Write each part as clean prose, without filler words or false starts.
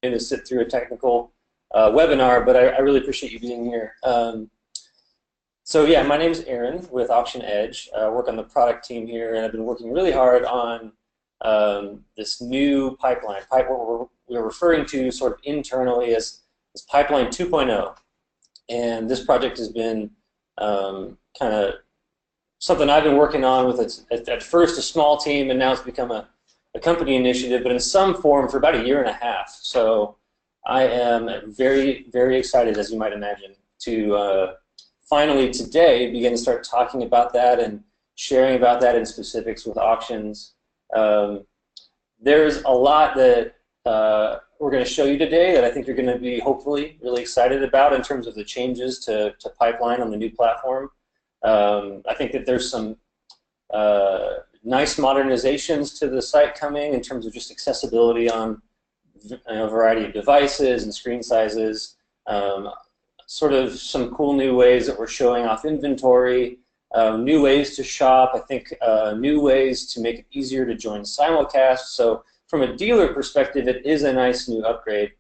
to sit through a technical webinar, but I really appreciate you being here. So yeah, my name is Aaron with Auction Edge. I work on the product team here, and I've been working really hard on this new pipeline, what we're referring to sort of internally as Pipeline 2.0. And this project has been kind of something I've been working on with at first a small team, and now it's become a company initiative, but in some form for about a year and a half. So I am very, very excited, as you might imagine, to finally today begin to start talking about that and sharing about that in specifics with auctions. There's a lot that we're going to show you today that I think you're going to be hopefully really excited about in terms of the changes to Pipeline on the new platform. I think that there's some nice modernizations to the site coming in terms of just accessibility on a variety of devices and screen sizes. Sort of some cool new ways that we're showing off inventory, new ways to shop, I think new ways to make it easier to join simulcast. So from a dealer perspective, it is a nice new upgrade,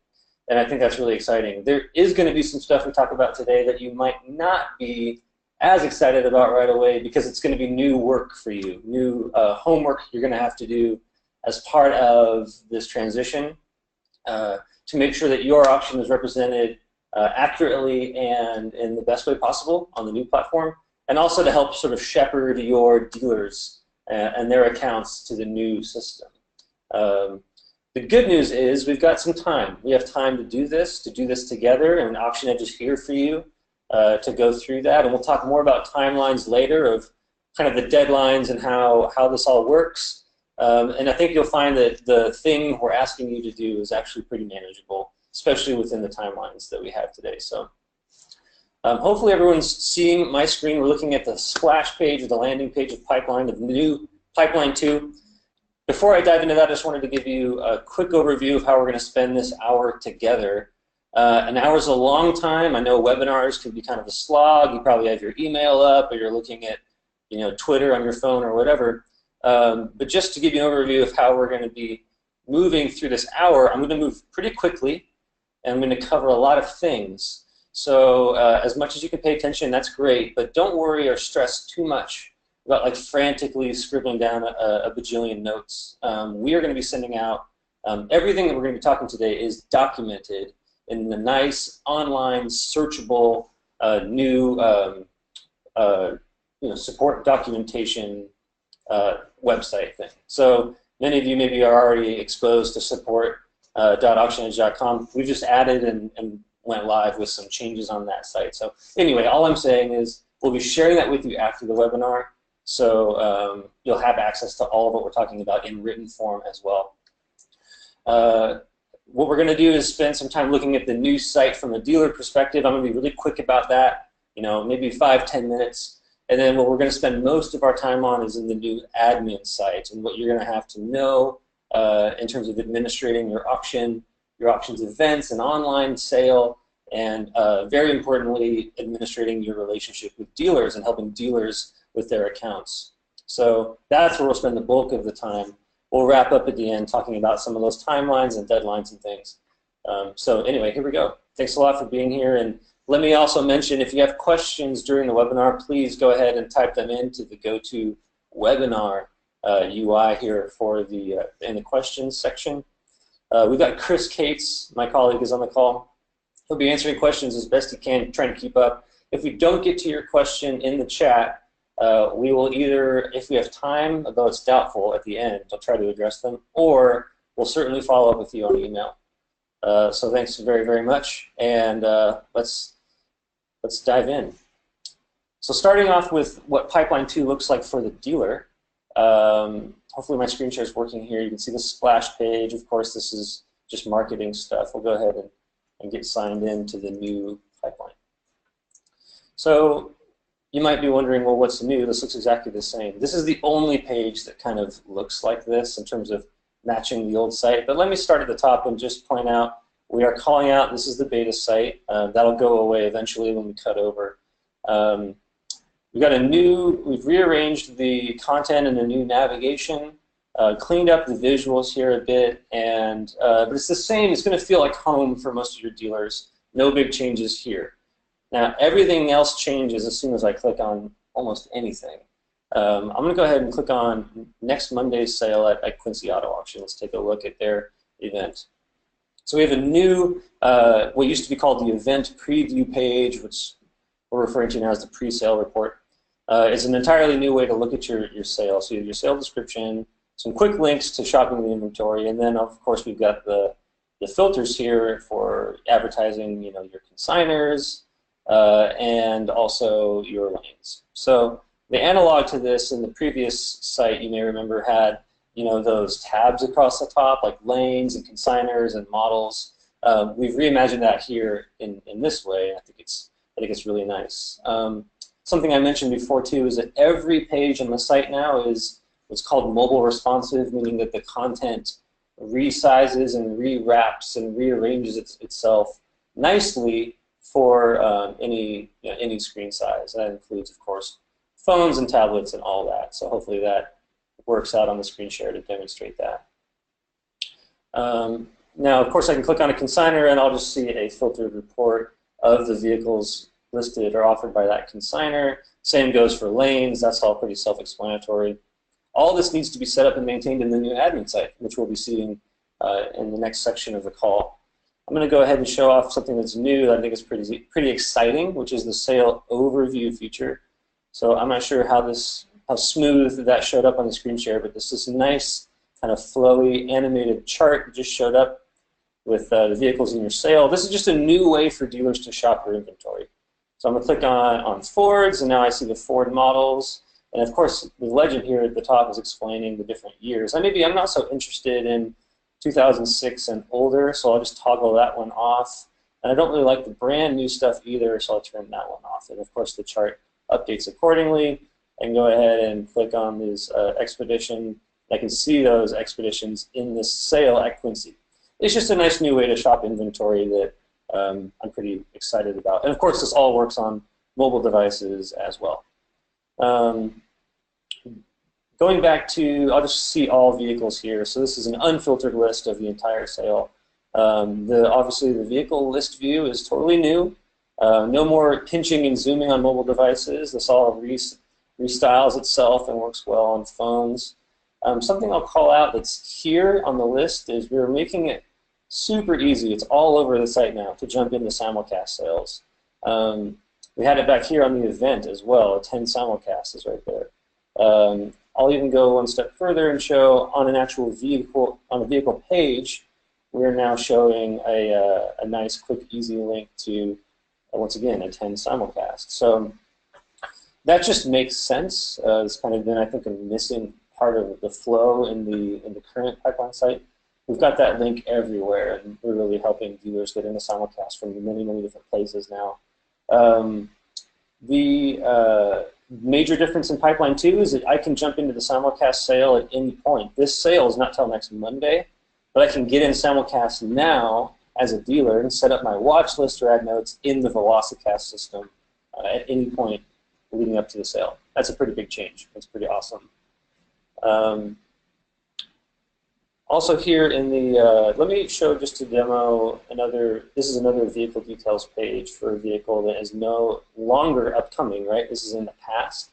and I think that's really exciting. There is going to be some stuff we talk about today that you might not be as excited about right away because it's going to be new work for you, new homework you're going to have to do as part of this transition to make sure that your auction is represented accurately and in the best way possible on the new platform, and also to help sort of shepherd your dealers and their accounts to the new system. The good news is we've got some time. We have time to do this together, and Auction Edge is here for you to go through that. And we'll talk more about timelines later of kind of the deadlines and how this all works. And I think you'll find that the thing we're asking you to do is actually pretty manageable, especially within the timelines that we have today. So hopefully everyone's seeing my screen. We're looking at the splash page or the landing page of Pipeline, of the new Pipeline 2. Before I dive into that, I just wanted to give you a quick overview of how we're going to spend this hour together. An hour is a long time. I know webinars can be kind of a slog. You probably have your email up, or you're looking at Twitter on your phone or whatever. But just to give you an overview of how we're going to be moving through this hour, I'm going to move pretty quickly, and I'm going to cover a lot of things. So as much as you can pay attention, that's great, but don't worry or stress too much about like frantically scribbling down a bajillion notes. We are going to be sending out everything that we're going to be talking today is documented in the nice online searchable new support documentation website thing. So many of you maybe are already exposed to support.auctionedge.com. We've just added and went live with some changes on that site. So anyway, all I'm saying is we'll be sharing that with you after the webinar, so you'll have access to all of what we're talking about in written form as well. What we're going to do is spend some time looking at the new site from a dealer perspective. I'm going to be really quick about that, maybe 5-10 minutes. And then what we're going to spend most of our time on is in the new admin site and what you're going to have to know in terms of administrating your auction's events and online sale, and very importantly, administrating your relationship with dealers and helping dealers with their accounts. So that's where we'll spend the bulk of the time. We'll wrap up at the end talking about some of those timelines and deadlines and things. So anyway, here we go. Thanks a lot for being here. And let me also mention, if you have questions during the webinar, please go ahead and type them into the GoToWebinar UI here for in the questions section. We've got Chris Cates, my colleague, is on the call. He'll be answering questions as best he can, trying to keep up. If we don't get to your question in the chat, we will either, if we have time, although it's doubtful at the end, I'll try to address them, or we'll certainly follow up with you on email. So thanks very, very much, and let's dive in. So starting off with what Pipeline 2 looks like for the dealer. Hopefully my screen share is working here. You can see the splash page. Of course, this is just marketing stuff. We'll go ahead and get signed in to the new Pipeline. So you might be wondering, well, what's new? This looks exactly the same. This is the only page that kind of looks like this in terms of matching the old site. But let me start at the top and just point out we are calling out, this is the beta site. That'll go away eventually when we cut over. We've rearranged the content in a new navigation. Cleaned up the visuals here a bit, and but it's the same. It's going to feel like home for most of your dealers. No big changes here. Now, everything else changes as soon as I click on almost anything. I'm going to go ahead and click on next Monday's sale at Quincy Auto Auction. Let's take a look at their event. So we have a new, what used to be called the event preview page, which we're referring to now as the pre-sale report. It's an entirely new way to look at your sale. So you have your sale description, some quick links to shopping the inventory, and then of course we've got the filters here for advertising, your consigners, and also your lanes. So the analog to this in the previous site, you may remember, had those tabs across the top, like lanes and consigners and models. We've reimagined that here in this way. I think it's really nice. Something I mentioned before too is that every page on the site now is what's called mobile responsive, meaning that the content resizes and rewraps and rearranges itself nicely for any screen size. That includes, of course, phones and tablets and all that. So hopefully that works out on the screen share to demonstrate that. Now, of course, I can click on a consigner and I'll just see a filtered report of the vehicles listed or offered by that consigner. Same goes for lanes. That's all pretty self-explanatory. All this needs to be set up and maintained in the new admin site, which we'll be seeing in the next section of the call. I'm going to go ahead and show off something that's new that I think is pretty exciting, which is the sale overview feature. So I'm not sure how smooth that showed up on the screen share, but this nice kind of flowy animated chart just showed up with the vehicles in your sale. This is just a new way for dealers to shop your inventory. So I'm going to click on Fords, and now I see the Ford models. And of course, the legend here at the top is explaining the different years. I'm not so interested in 2006 and older, so I'll just toggle that one off. And I don't really like the brand new stuff either, so I'll turn that one off. And of course, the chart updates accordingly. I can go ahead and click on this expedition. I can see those expeditions in this sale at Quincy. It's just a nice new way to shop inventory that I'm pretty excited about. And of course, this all works on mobile devices as well. Going back to, I'll just see all vehicles here. So this is an unfiltered list of the entire sale. Obviously, the vehicle list view is totally new. No more pinching and zooming on mobile devices. This all restyles itself and works well on phones. Something I'll call out that's here on the list is we're making it super easy. It's all over the site now to jump into simulcast sales. We had it back here on the event as well. 10 simulcast is right there. I'll even go one step further and show on an actual vehicle, on a vehicle page, we're now showing a nice, quick, easy link to, once again, a 10 simulcast. So that just makes sense. It's kind of been, I think, a missing part of the flow in the current pipeline site. We've got that link everywhere, and we're really helping dealers get into simulcast from many, many different places now. The major difference in Pipeline 2 is that I can jump into the simulcast sale at any point. This sale is not till next Monday, but I can get in simulcast now as a dealer and set up my watch list or add notes in the Velocicast system at any point leading up to the sale. That's a pretty big change. That's pretty awesome. Also here in the, let me show just to demo this is another vehicle details page for a vehicle that is no longer upcoming, right? This is in the past.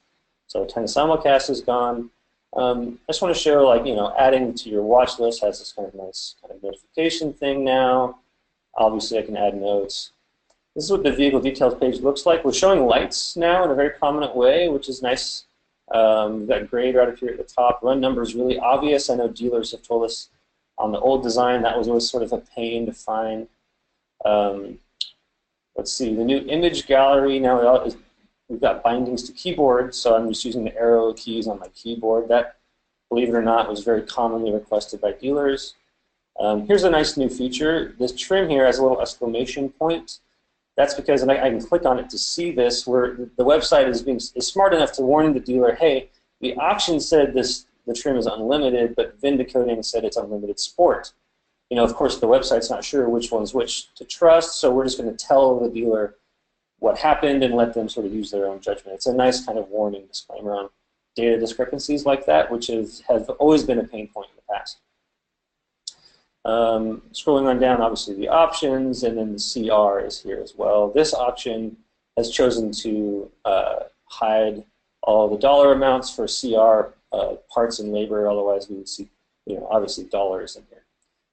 So 10 simulcast is gone. I just want to show, like, adding to your watch list has this kind of nice kind of notification thing now. Obviously I can add notes. This is what the vehicle details page looks like. We're showing lights now in a very prominent way, which is nice. We've got grade right up here at the top. Run number is really obvious. I know dealers have told us on the old design that was always sort of a pain to find. Let's see, the new image gallery now we've got bindings to keyboard, so I'm just using the arrow keys on my keyboard. That, believe it or not, was very commonly requested by dealers. Here's a nice new feature. This trim here has a little exclamation point. That's because, and I can click on it to see this, where the website is smart enough to warn the dealer, hey, the auction said the trim is unlimited, but VIN decoding said it's unlimited sport. Of course, the website's not sure which one's which to trust, so we're just going to tell the dealer what happened and let them sort of use their own judgment. It's a nice kind of warning disclaimer data discrepancies like that, which have always been a pain point in the past. Scrolling on down, obviously the options, and then the CR is here as well. This option has chosen to hide all the dollar amounts for CR parts and labor. Otherwise, we would see, obviously dollars in here.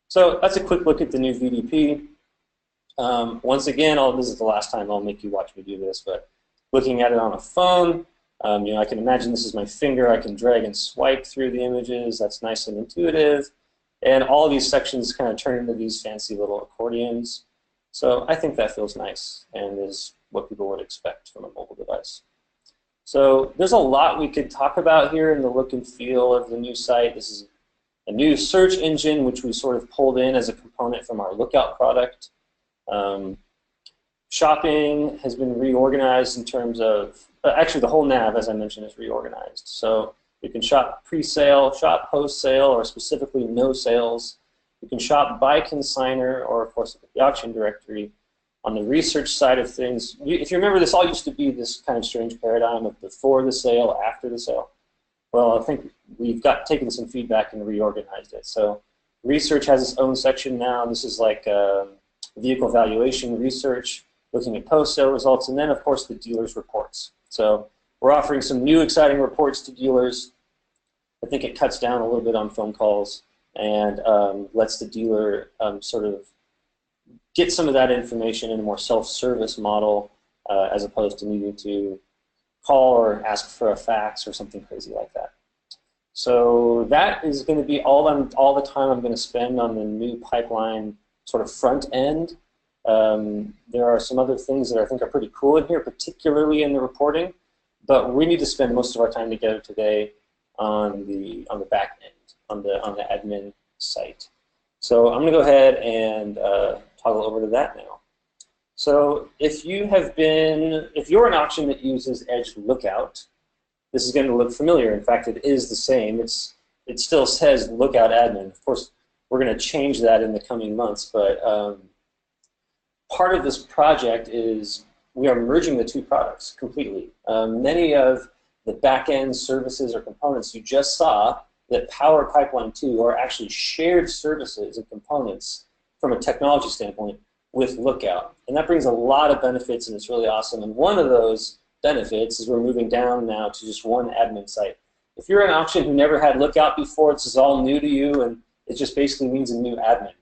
So that's a quick look at the new VDP. Once again, this is the last time I'll make you watch me do this, but looking at it on a phone, I can imagine this is my finger. I can drag and swipe through the images. That's nice and intuitive. And all of these sections kind of turn into these fancy little accordions. So I think that feels nice and is what people would expect from a mobile device. So there's a lot we could talk about here in the look and feel of the new site. This is a new search engine, which we sort of pulled in as a component from our Lookout product. Shopping has been reorganized in terms of, actually the whole nav, as I mentioned, is reorganized. So you can shop pre-sale, shop post-sale, or specifically no sales. You can shop by consigner, or of course the auction directory. On the research side of things, if you remember, this all used to be this kind of strange paradigm of before the sale, after the sale. Well, I think we've taken some feedback and reorganized it. So research has its own section now. This is like vehicle valuation research, looking at post-sale results, and then of course the dealer's reports. So we're offering some new exciting reports to dealers. I think it cuts down a little bit on phone calls and lets the dealer sort of get some of that information in a more self-service model as opposed to needing to call or ask for a fax or something crazy like that. So that is going to be all the time I'm going to spend on the new pipeline sort of front end. There are some other things that I think are pretty cool in here, particularly in the reporting, but we need to spend most of our time together today on the back end, on the admin site. So I'm going to go ahead and toggle over to that now. So if you're an auction that uses Edge Lookout, this is going to look familiar. In fact, it is the same. It still says Lookout Admin. Of course, we're going to change that in the coming months, but part of this project is we are merging the two products completely. Many of the back-end services or components you just saw that power Pipeline 2 are actually shared services and components from a technology standpoint with Lookout. And that brings a lot of benefits, and it's really awesome. And one of those benefits is we're moving down now to just one admin site. If you're an auction who never had Lookout before, this is all new to you, and it just basically means a new admin.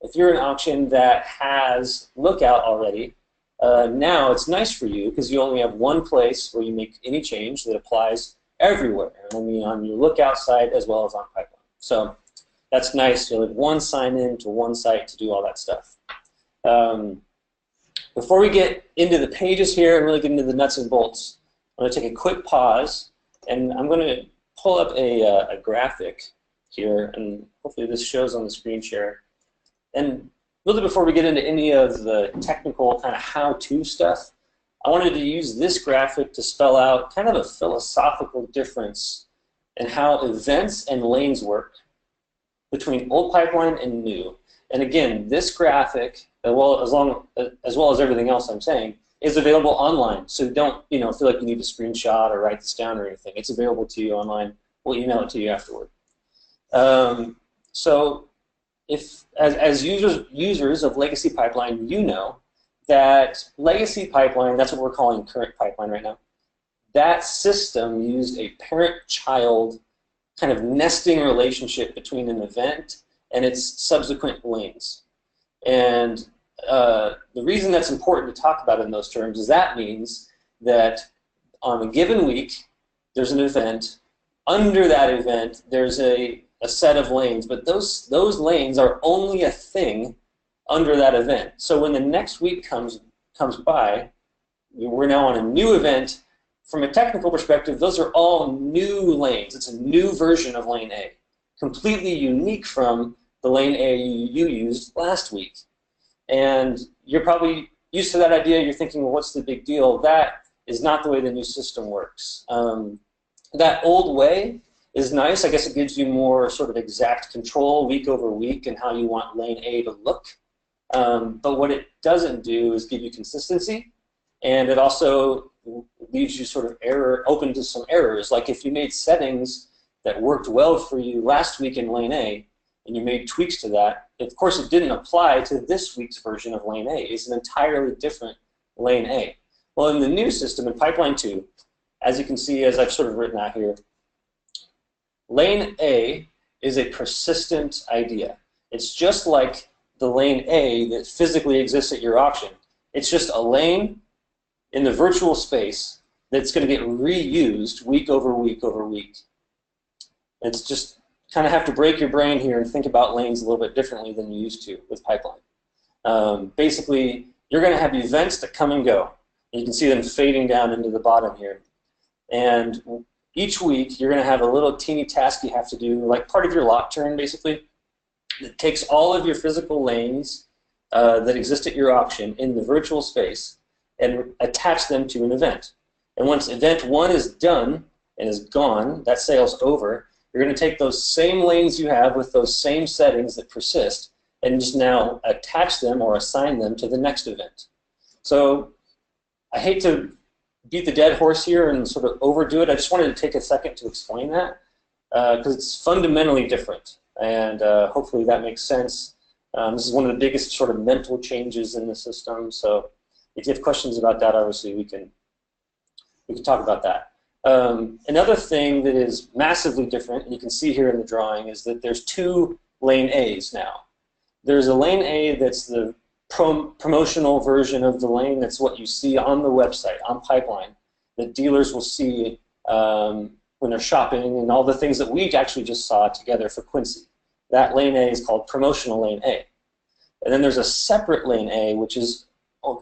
If you're an auction that has Lookout already, now it's nice for you because you only have one place where you make any change that applies everywhere. I mean, on your Lookout site as well as on Pipeline. So that's nice. You'll have one sign-in to one site to do all that stuff. Before we get into the pages here and really get into the nuts and bolts, I'm going to take a quick pause, and I'm going to pull up a graphic here, and hopefully this shows on the screen share. And really before we get into any of the technical kind of how-to stuff, I wanted to use this graphic to spell out kind of a philosophical difference in how events and lanes work between old Pipeline and new. And again, this graphic, as well as everything else I'm saying, is available online. So don't feel like you need to screenshot or write this down or anything. It's available to you online. We'll email it to you afterward. So as users of Legacy Pipeline, you know that Legacy Pipeline, that's what we're calling current Pipeline right now, that system used a parent-child kind of nesting relationship between an event and its subsequent lanes. And the reason that's important to talk about in those terms is that means that on a given week, there's an event. Under that event, there's a set of lanes, but those lanes are only a thing under that event. So when the next week comes by, we're now on a new event. From a technical perspective, those are all new lanes. It's a new version of lane A, completely unique from the lane A you used last week. And you're probably used to that idea. You're thinking, well, what's the big deal? That is not the way the new system works. That old way is nice. I guess it gives you more sort of exact control week over week and how you want lane A to look. But what it doesn't do is give you consistency, And it also leaves you sort of open to some errors. Like if you made settings that worked well for you last week in lane A, and you made tweaks to that, of course it didn't apply to this week's version of lane A. It's an entirely different lane A. Well, in the new system, in Pipeline 2, as you can see, as I've sort of written out here, lane A is a persistent idea. It's just like the lane A that physically exists at your auction. It's just a lane in the virtual space that's going to get reused week over week over week. It's just kind of have to break your brain here and think about lanes a little bit differently than you used to with Pipeline. Basically, you're going to have events that come and go. And you can see them fading down into the bottom here. And each week, you're going to have a little teeny task you have to do, like part of your lot turn, basically. It takes all of your physical lanes that exist at your auction in the virtual space and attach them to an event. And once event 1 is done and is gone, that sale's over, you're going to take those same lanes you have with those same settings that persist and just now attach them or assign them to the next event. So I hate to beat the dead horse here and sort of overdo it. I just wanted to take a second to explain that because it's fundamentally different. And hopefully that makes sense. This is one of the biggest sort of mental changes in the system. So if you have questions about that, obviously we can talk about that. Another thing that is massively different, and you can see here in the drawing, is that there's 2 lane A's now. There's a lane A that's the promotional version of the lane. That's what you see on the website, on Pipeline, that dealers will see when they're shopping and all the things that we actually just saw together for Quincy. That lane A is called promotional lane A. And then there's a separate lane A, which is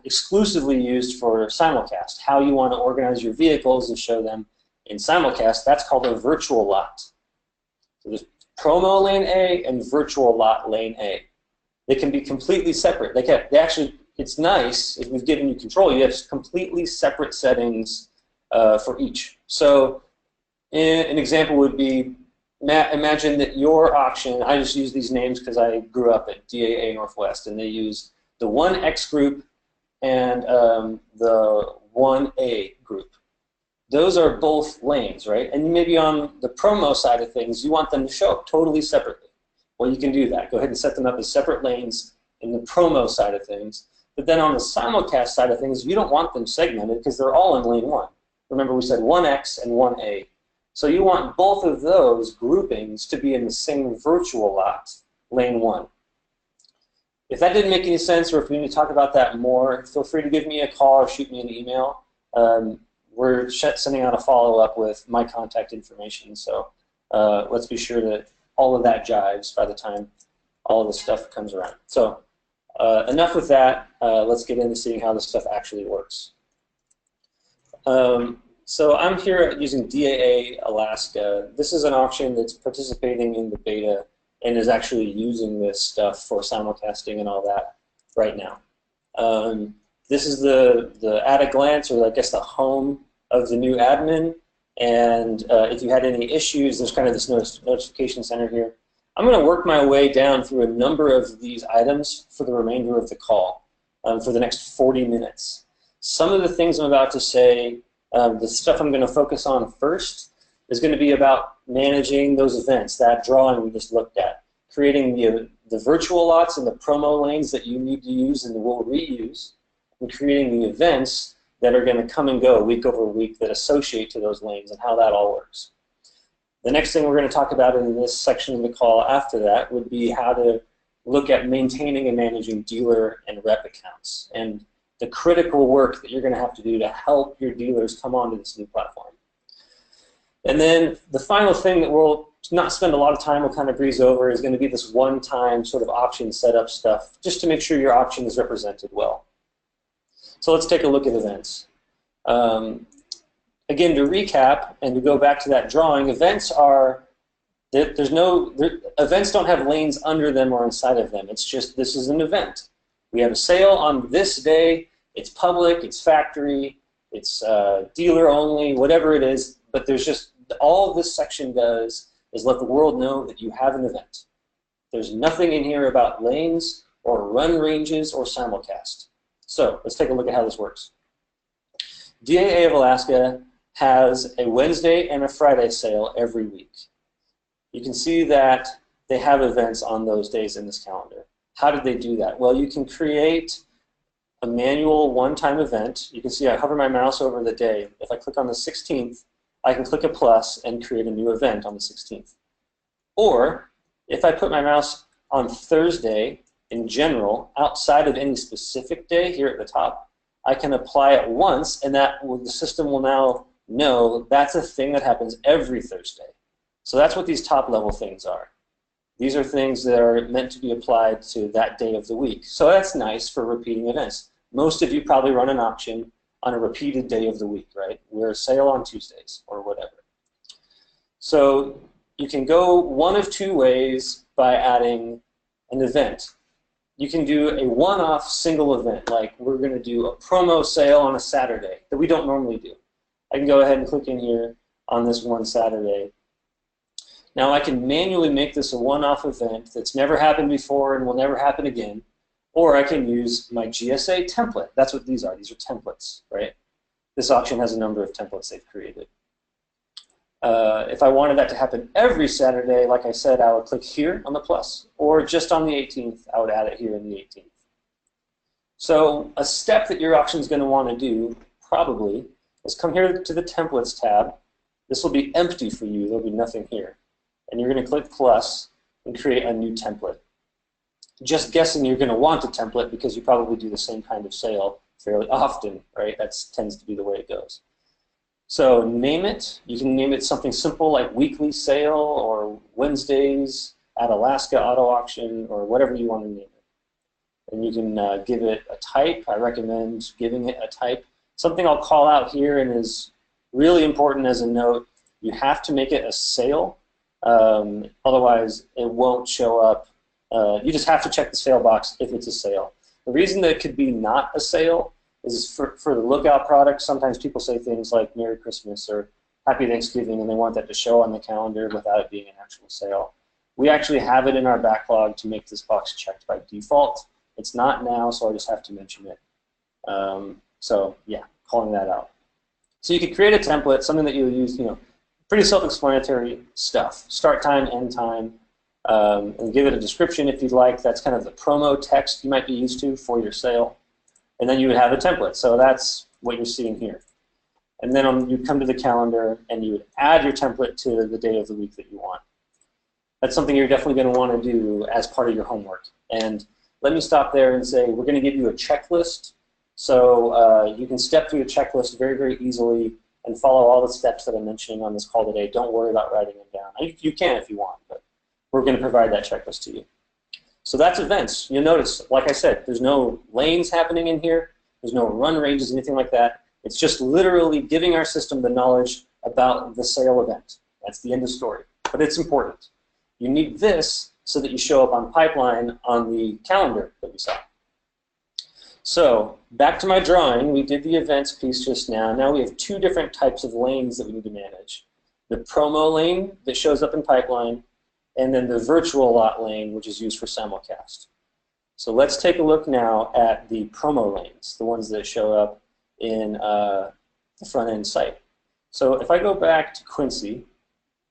exclusively used for simulcast, how you want to organize your vehicles and show them in simulcast. That's called a virtual lot. So there's promo lane A and virtual lot lane A. They can be completely separate. They actually, it's nice if we've given you control. You have completely separate settings for each. So an example would be, imagine that your auction, I just use these names because I grew up at DAA Northwest, and they use the 1X group and the 1A group. Those are both lanes, right? And maybe on the promo side of things, you want them to show up totally separately. Well, you can do that. Go ahead and set them up as separate lanes in the promo side of things. But then on the simulcast side of things, you don't want them segmented because they're all in lane 1. Remember, we said 1X and 1A. So you want both of those groupings to be in the same virtual lot, lane 1. If that didn't make any sense, or if we need to talk about that more, feel free to give me a call or shoot me an email. We're sending out a follow-up with my contact information, so let's be sure that all of that jives by the time all of this stuff comes around. So enough with that. Let's get into seeing how this stuff actually works. So I'm here using DAA Alaska. This is an auction that's participating in the beta and is actually using this stuff for simulcasting and all that right now. This is the at a glance, or I guess the home of the new admin. And if you had any issues, there's kind of this notification center here. I'm going to work my way down through a number of these items for the remainder of the call for the next 40 minutes. Some of the things I'm about to say, the stuff I'm going to focus on first is going to be about managing those events, that drawing we just looked at, creating the virtual lots and the promo lanes that you need to use and will reuse, and creating the events that are going to come and go week over week that associate to those lanes and how that all works. The next thing we're going to talk about in this section of the call after that would be how to look at maintaining and managing dealer and rep accounts and the critical work that you're going to have to do to help your dealers come onto this new platform. And then the final thing that we'll not spend a lot of time, we'll kind of breeze over, is going to be this one-time sort of auction setup stuff, just to make sure your auction is represented well. So let's take a look at events. Again, to recap and to go back to that drawing, events are, events don't have lanes under them or inside of them. It's just, this is an event. We have a sale on this day. It's public, it's factory, it's dealer only, whatever it is, but there's just, all this section does is let the world know that you have an event. There's nothing in here about lanes or run ranges or simulcast. So let's take a look at how this works. DAA of Alaska has a Wednesday and a Friday sale every week. You can see that they have events on those days in this calendar. How did they do that? Well, you can create a manual one-time event. You can see I hover my mouse over the day. If I click on the 16th, I can click a plus and create a new event on the 16th. Or if I put my mouse on Thursday in general, outside of any specific day here at the top, I can apply it once, and that the system will now know that's a thing that happens every Thursday. So that's what these top-level things are. These are things that are meant to be applied to that day of the week. So that's nice for repeating events. Most of you probably run an auction on a repeated day of the week, right? We're a sale on Tuesdays or whatever. So you can go one of two ways by adding an event. You can do a one-off single event, like we're going to do a promo sale on a Saturday that we don't normally do. I can go ahead and click in here on this one Saturday. Now I can manually make this a one-off event that's never happened before and will never happen again, or I can use my GSA template. That's what these are. These are templates, right? This auction has a number of templates they've created. If I wanted that to happen every Saturday, like I said, I would click here on the plus, or just on the 18th, I would add it here in the 18th. So a step that your auction is going to want to do, probably, is come here to the Templates tab. This will be empty for you. There will be nothing here. And you're going to click plus and create a new template. Just guessing you're going to want a template because you probably do the same kind of sale fairly often, right? That tends to be the way it goes. So name it. You can name it something simple like weekly sale or Wednesdays at Alaska Auto Auction or whatever you want to name it. And you can give it a type. I recommend giving it a type. Something I'll call out here and is really important as a note, you have to make it a sale. Otherwise, it won't show up. You just have to check the sale box if it's a sale. The reason that it could be not a sale is for the lookout product. Sometimes people say things like Merry Christmas or Happy Thanksgiving, and they want that to show on the calendar without it being an actual sale. We actually have it in our backlog to make this box checked by default. It's not now, so I just have to mention it. So yeah, calling that out. So you could create a template, something that you'll use, pretty self-explanatory stuff. Start time, end time, and give it a description if you'd like. That's kind of the promo text you might be used to for your sale. And then you would have a template. So that's what you're seeing here. And then you'd come to the calendar and you would add your template to the day of the week that you want. That's something you're definitely going to want to do as part of your homework. And let me stop there and say we're going to give you a checklist. So you can step through the checklist very, very easily and follow all the steps that I'm mentioning on this call today. Don't worry about writing them down. You can if you want, but we're going to provide that checklist to you. So that's events. You'll notice, like I said, there's no lanes happening in here. There's no run ranges, anything like that. It's just literally giving our system the knowledge about the sale event. That's the end of story. But it's important. You need this so that you show up on pipeline on the calendar that we saw. So back to my drawing. We did the events piece just now. Now we have two different types of lanes that we need to manage. The promo lane that shows up in pipeline, and then the virtual lot lane, which is used for simulcast. So let's take a look now at the promo lanes, the ones that show up in the front-end site. So if I go back to Quincy,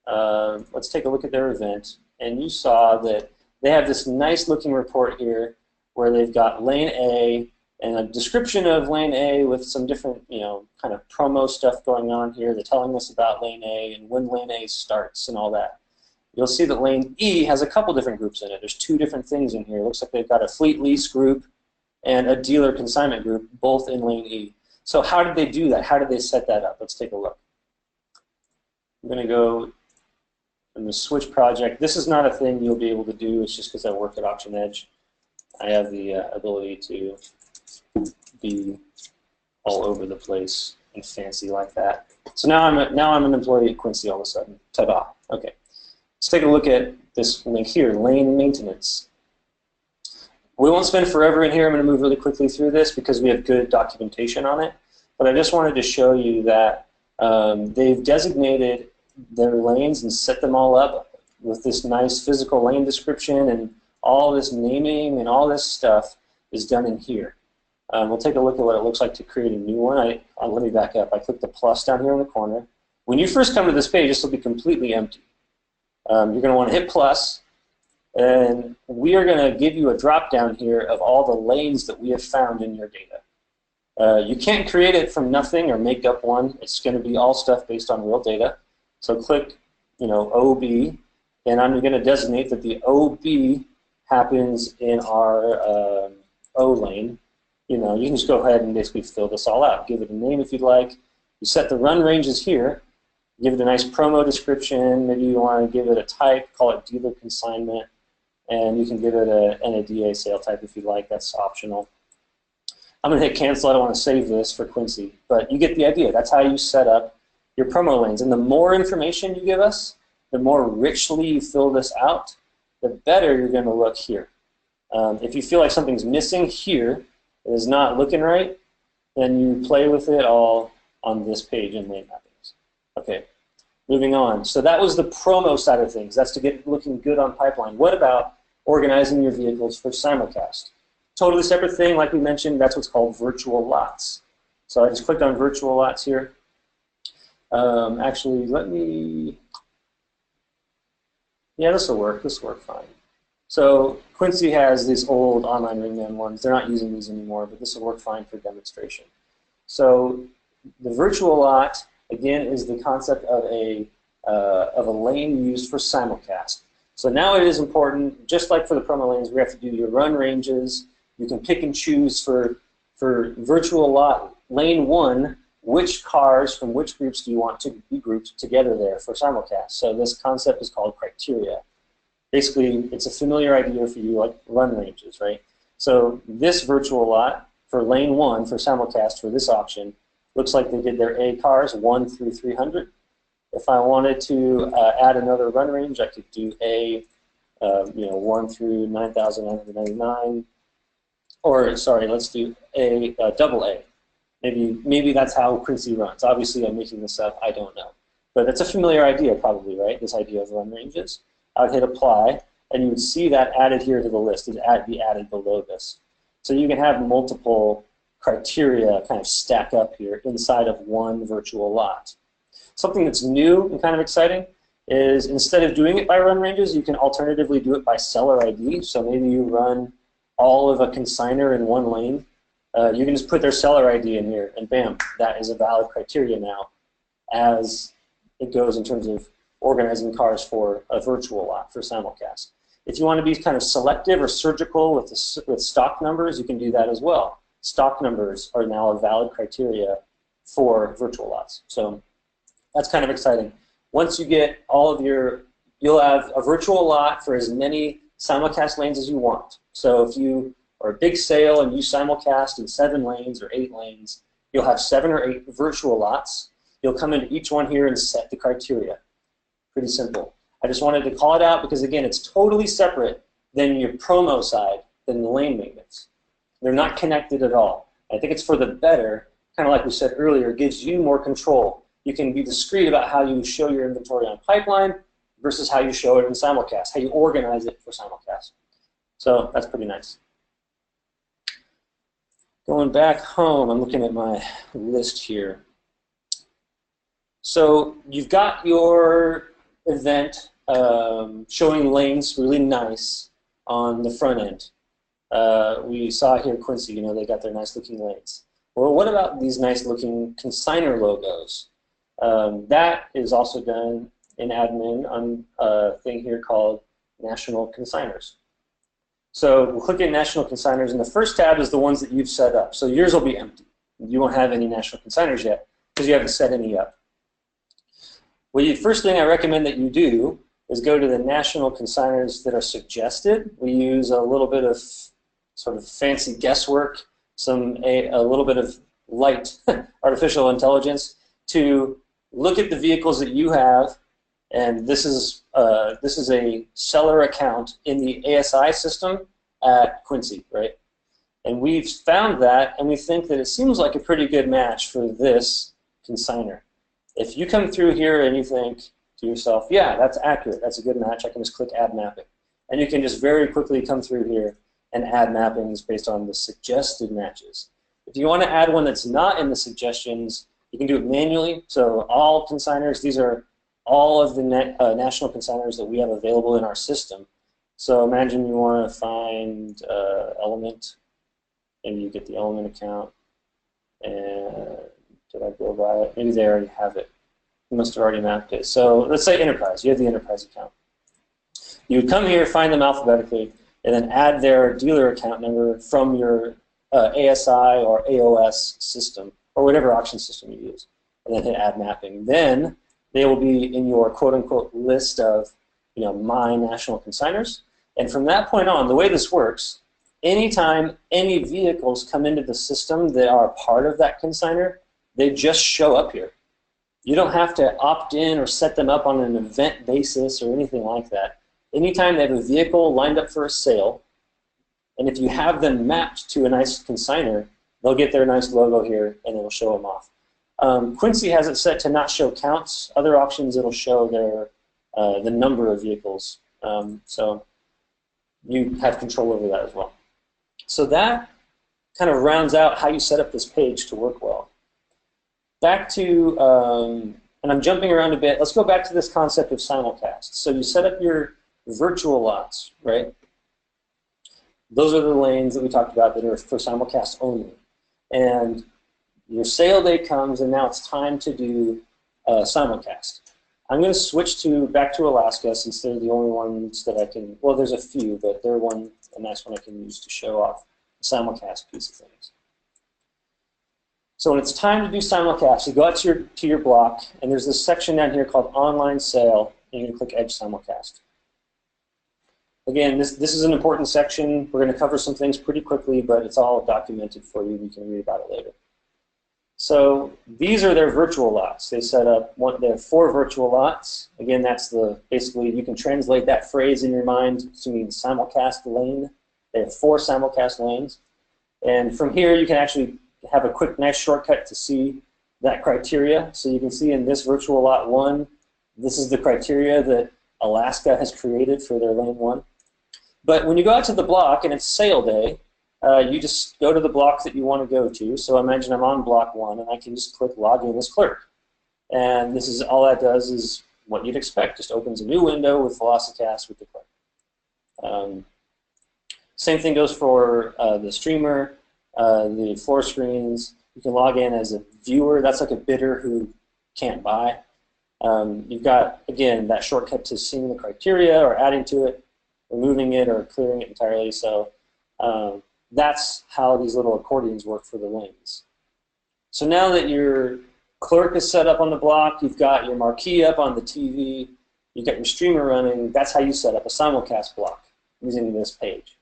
let's take a look at their event, and you saw that they have this nice-looking report here where they've got lane A and a description of lane A with some different, kind of promo stuff going on here. They're telling us about lane A and when lane A starts and all that. You'll see that lane E has a couple different groups in it. There's two different things in here. It looks like they've got a fleet lease group and a dealer consignment group, both in lane E. So how did they do that? How did they set that up? Let's take a look. I'm going to go in the switch project. This is not a thing you'll be able to do. It's just because I work at Auction Edge. I have the ability to be all over the place and fancy like that. So now I'm an employee at Quincy all of a sudden. Ta-da. Okay. Let's take a look at this link here, lane maintenance. We won't spend forever in here. I'm going to move really quickly through this because we have good documentation on it. But I just wanted to show you that they've designated their lanes and set them all up with this nice physical lane description, and all this naming and all this stuff is done in here. We'll take a look at what it looks like to create a new one. Let me back up. I click the plus down here in the corner. When you first come to this page, this will be completely empty. You're going to want to hit plus, and we are going to give you a drop down here of all the lanes that we have found in your data. You can't create it from nothing or make up one. It's going to be all stuff based on real data. So click, OB, and I'm going to designate that the OB happens in our O lane. You can just go ahead and basically fill this all out. Give it a name if you'd like. You set the run ranges here. Give it a nice promo description. Maybe you want to give it a type, call it dealer consignment, and you can give it a NADA sale type if you like. That's optional. I'm going to hit cancel. I don't want to save this for Quincy, but you get the idea. That's how you set up your promo lanes. And the more information you give us, the more richly you fill this out, the better you're going to look here. If you feel like something's missing here, it is not looking right, then you play with it all on this page in lane mappings. Okay, moving on. So that was the promo side of things. That's to get looking good on pipeline. What about organizing your vehicles for simulcast? Totally separate thing, like we mentioned. That's what's called virtual lots. So I just clicked on virtual lots here. Actually, this will work. This will work fine. So Quincy has these old online ring gun ones. They're not using these anymore, but this will work fine for demonstration. So the virtual lot, again, is the concept of a lane used for simulcast. So now it is important, just like for the promo lanes, we have to do your run ranges. You can pick and choose for virtual lot lane 1, which cars from which groups do you want to be grouped together there for simulcast. So this concept is called criteria. Basically, it's a familiar idea for you, like run ranges, right? So this virtual lot for lane 1 for simulcast for this auction looks like they did their A cars 1 through 300. If I wanted to add another run range, I could do A, 1 through 9,999. Or sorry, let's do A, double A. Maybe that's how Quincy runs. Obviously, I'm making this up. I don't know, but it's a familiar idea, probably, right? This idea of run ranges. I would hit apply, and you would see that added here to the list. It'd be added below this. So you can have multiple criteria kind of stack up here inside of one virtual lot. Something that's new and kind of exciting is instead of doing it by run ranges, you can alternatively do it by seller ID. So maybe you run all of a consigner in one lane. You can just put their seller ID in here, and bam, that is a valid criteria now as it goes in terms of organizing cars for a virtual lot for simulcast. If you want to be kind of selective or surgical with stock numbers, you can do that as well. Stock numbers are now a valid criteria for virtual lots. So that's kind of exciting. Once you get all of you'll have a virtual lot for as many simulcast lanes as you want. So if you are a big sale and you simulcast in 7 lanes or 8 lanes, you'll have 7 or 8 virtual lots. You'll come into each one here and set the criteria. Pretty simple. I just wanted to call it out because, again, it's totally separate than your promo side, than the lane maintenance. They're not connected at all. I think it's for the better, kind of like we said earlier, it gives you more control. You can be discreet about how you show your inventory on pipeline versus how you show it in simulcast, how you organize it for simulcast. So that's pretty nice. Going back home, I'm looking at my list here. So you've got your event showing lanes really nice on the front end. We saw here Quincy, they got their nice looking lanes. Well, what about these nice looking consigner logos? That is also done in admin on a thing here called National Consigners. So we'll click at National Consigners, and the first tab is the ones that you've set up. So yours will be empty. You won't have any National Consigners yet because you haven't set any up. Well, the first thing I recommend that you do is go to the National Consigners that are suggested. We use a little bit of sort of fancy guesswork, a little bit of light artificial intelligence to look at the vehicles that you have, and this is a seller account in the ASI system at Quincy, right? And we've found that, and we think that it seems like a pretty good match for this consigner. If you come through here and you think to yourself, yeah, that's accurate, that's a good match, I can just click Add Mapping. And you can just very quickly come through here and add mappings based on the suggested matches. If you want to add one that's not in the suggestions, you can do it manually. So all consigners, these are all of the national consigners that we have available in our system. So imagine you want to find element, and you get the element account. And did I go by it? Maybe they already have it. You must have already mapped it. So let's say enterprise. You have the enterprise account. You would come here, find them alphabetically, and then add their dealer account number from your ASI or AOS system, or whatever auction system you use, and then hit add mapping. Then they will be in your quote-unquote list of, my national consigners. And from that point on, the way this works, anytime any vehicles come into the system that are part of that consignor, they just show up here. You don't have to opt in or set them up on an event basis or anything like that. Anytime they have a vehicle lined up for a sale, and if you have them mapped to a nice consignor, they'll get their nice logo here and it will show them off. Quincy has it set to not show counts. Other auctions, it'll show the number of vehicles. So you have control over that as well. So that kind of rounds out how you set up this page to work well. Back to, and I'm jumping around a bit, let's go back to this concept of simulcast. So you set up your virtual lots, right? Those are the lanes that we talked about that are for simulcast only. And your sale day comes, and now it's time to do simulcast. I'm going to switch back to Alaska, since they're the only ones that I can, well, there's a few, but they're a nice one I can use to show off the simulcast piece of things. So when it's time to do simulcast, you go out to your block, and there's this section down here called Online Sale, and you can click Edge Simulcast. Again, this is an important section. We're going to cover some things pretty quickly, but it's all documented for you. You can read about it later. So these are their virtual lots. They set up they have 4 virtual lots. Again, that's basically you can translate that phrase in your mind to mean simulcast lane. They have 4 simulcast lanes, and from here you can actually have a quick, nice shortcut to see that criteria. So you can see in this virtual lot 1, this is the criteria that Alaska has created for their lane 1. But when you go out to the block and it's sale day, you just go to the block that you want to go to. So imagine I'm on block 1, and I can just click log in as clerk. And this is all that does is what you'd expect. Just opens a new window with Velocicast with the clerk. Same thing goes for the streamer, the floor screens. You can log in as a viewer. That's like a bidder who can't buy. You've got, again, that shortcut to seeing the criteria or adding to it, removing it, or clearing it entirely. So that's how these little accordions work for the lanes. So now that your clerk is set up on the block, you've got your marquee up on the TV, you've got your streamer running, that's how you set up a simulcast block using this page.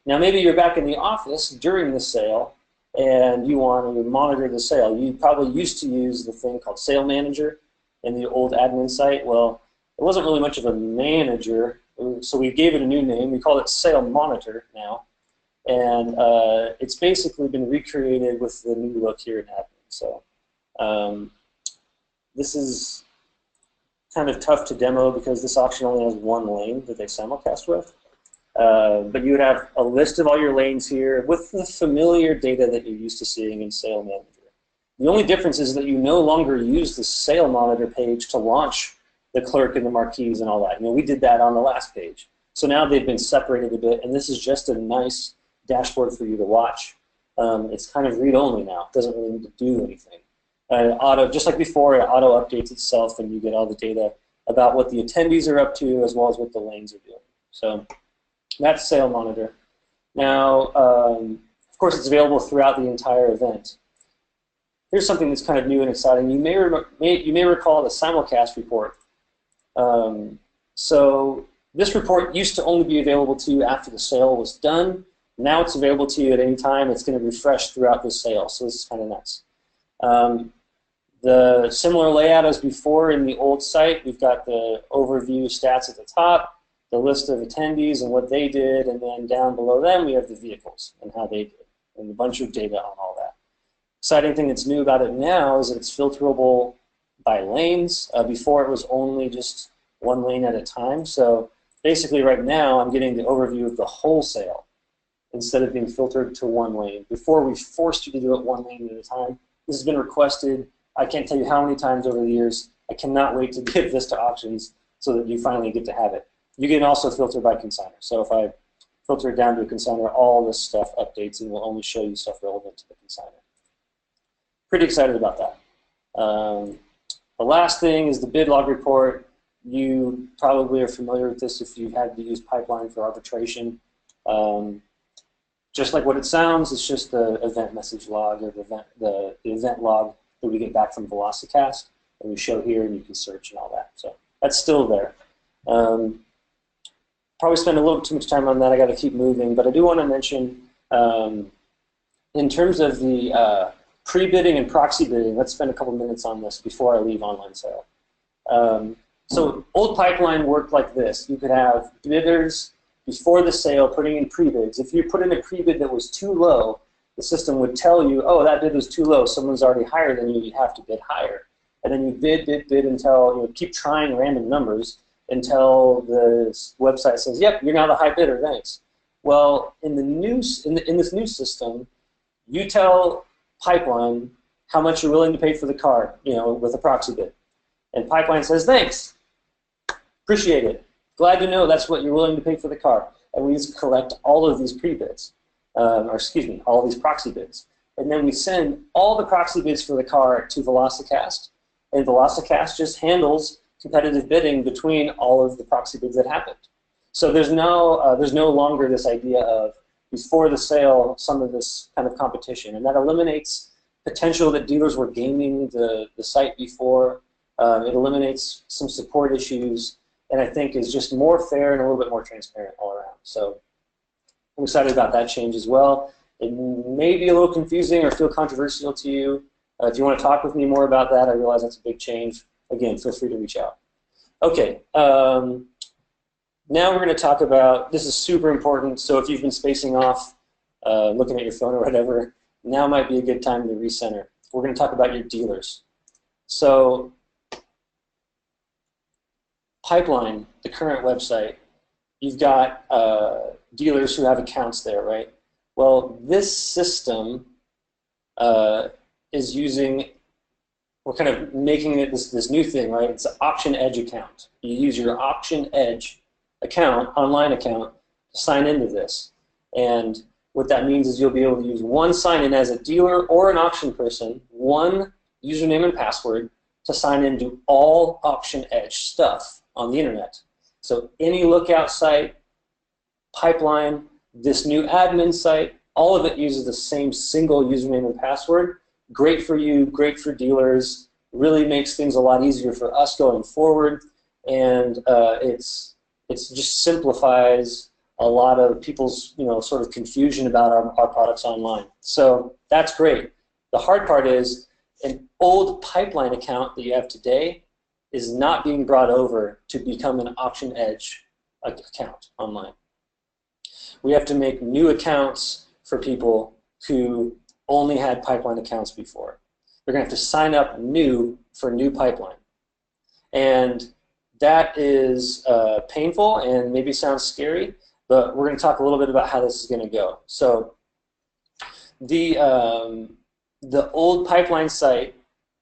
Now maybe you're back in the office during the sale and you want to monitor the sale. You probably used to use the thing called Sale Manager in the old admin site. Well, it wasn't really much of a manager, so we gave it a new name. We call it Sale Monitor now. And it's basically been recreated with the new look here in admin. So this is kind of tough to demo because this auction only has 1 lane that they simulcast with. But you would have a list of all your lanes here with the familiar data that you're used to seeing in Sale Manager. The only difference is that you no longer use the Sale Monitor page to launch the clerk and the marquees and all that. We did that on the last page. So now they've been separated a bit, and this is just a nice dashboard for you to watch. It's kind of read-only now. It doesn't really need to do anything. Just like before, it auto updates itself, and you get all the data about what the attendees are up to as well as what the lanes are doing. So that's Sale Monitor. Now, of course, it's available throughout the entire event. Here's something that's kind of new and exciting. You may recall the simulcast report. So this report used to only be available to you after the sale was done. Now it's available to you at any time. It's going to refresh throughout the sale, so this is kind of nice. The similar layout as before in the old site. We've got the overview stats at the top, the list of attendees and what they did, and then down below them we have the vehicles and how they did, and a bunch of data on all that. Exciting thing that's new about it now is that it's filterable by lanes. Before it was only just 1 lane at a time. So basically right now I'm getting the overview of the whole sale. instead of being filtered to one lane. Before, we forced you to do it one lane at a time. This has been requested. I can't tell you how many times over the years. I cannot wait to give this to auctions so that you finally get to have it. You can also filter by consignor. So if I filter it down to a consignor, all this stuff updates and will only show you stuff relevant to the consignor. Pretty excited about that. The last thing is the bid log report. You probably are familiar with this if you've had to use Pipeline for arbitration. Just like what it sounds, it's just the event message log or the event log that we get back from Velocicast, and we show here, and you can search and all that. So that's still there. Probably spend a little too much time on that. I got to keep moving, but I do want to mention in terms of the pre-bidding and proxy bidding. Let's spend a couple minutes on this before I leave online sale. So old Pipeline worked like this. You could have bidders before the sale putting in pre-bids. If you put in a pre-bid that was too low, the system would tell you, oh, that bid was too low. Someone's already higher than you. You have to bid higher. And then you bid until, keep trying random numbers until the website says, yep, you're now the high bidder, thanks. Well, in this new system, you tell Pipeline how much you're willing to pay for the car, with a proxy bid. And Pipeline says, thanks, appreciate it. Glad to know that's what you're willing to pay for the car. And we just collect all of these pre-bids, all of these proxy bids. And then we send all the proxy bids for the car to Velocicast, and Velocicast just handles competitive bidding between all of the proxy bids that happened. So there's no longer this idea of before the sale some of this kind of competition, and that eliminates potential that dealers were gaming the site before. It eliminates some support issues, and I think is just more fair and a little bit more transparent all around. So I'm excited about that change as well. It may be a little confusing or feel controversial to you. If you want to talk with me more about that, I realize that's a big change. Again, feel free to reach out. Okay, now we're going to talk about, this is super important, so if you've been spacing off, looking at your phone or whatever, now might be a good time to recenter. We're going to talk about your dealers. So Pipeline, the current website, you've got dealers who have accounts there, right? Well, this system is using, we're kind of making it this new thing, right? It's an Auction Edge account. You use your Auction Edge account, online account, to sign into this. And what that means is you'll be able to use one sign-in as a dealer or an auction person, one username and password to sign into all Auction Edge stuff on the internet. So any lookout site, Pipeline, this new admin site, all of it uses the same single username and password. Great for you, great for dealers, really makes things a lot easier for us going forward, and it just simplifies a lot of people's sort of confusion about our products online. So that's great. The hard part is an old Pipeline account that you have today is not being brought over to become an Auction Edge account online. We have to make new accounts for people who only had Pipeline accounts before. They're going to have to sign up new for new Pipeline. And that is painful and maybe sounds scary, but we're going to talk a little bit about how this is going to go. So the old Pipeline site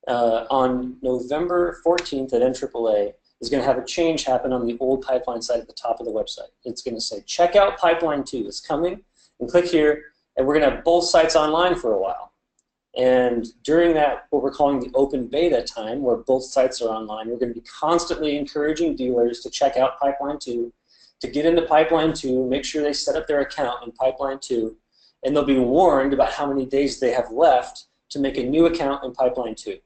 on November 14th at NAAA is going to have a change happen on the old Pipeline site at the top of the website. It's going to say, check out Pipeline 2. It's coming, and click here, and we're going to have both sites online for a while. And during that, what we're calling the open beta time, where both sites are online, we're going to be constantly encouraging dealers to check out Pipeline 2, to get into Pipeline 2, make sure they set up their account in Pipeline 2, and they'll be warned about how many days they have left to make a new account in Pipeline 2.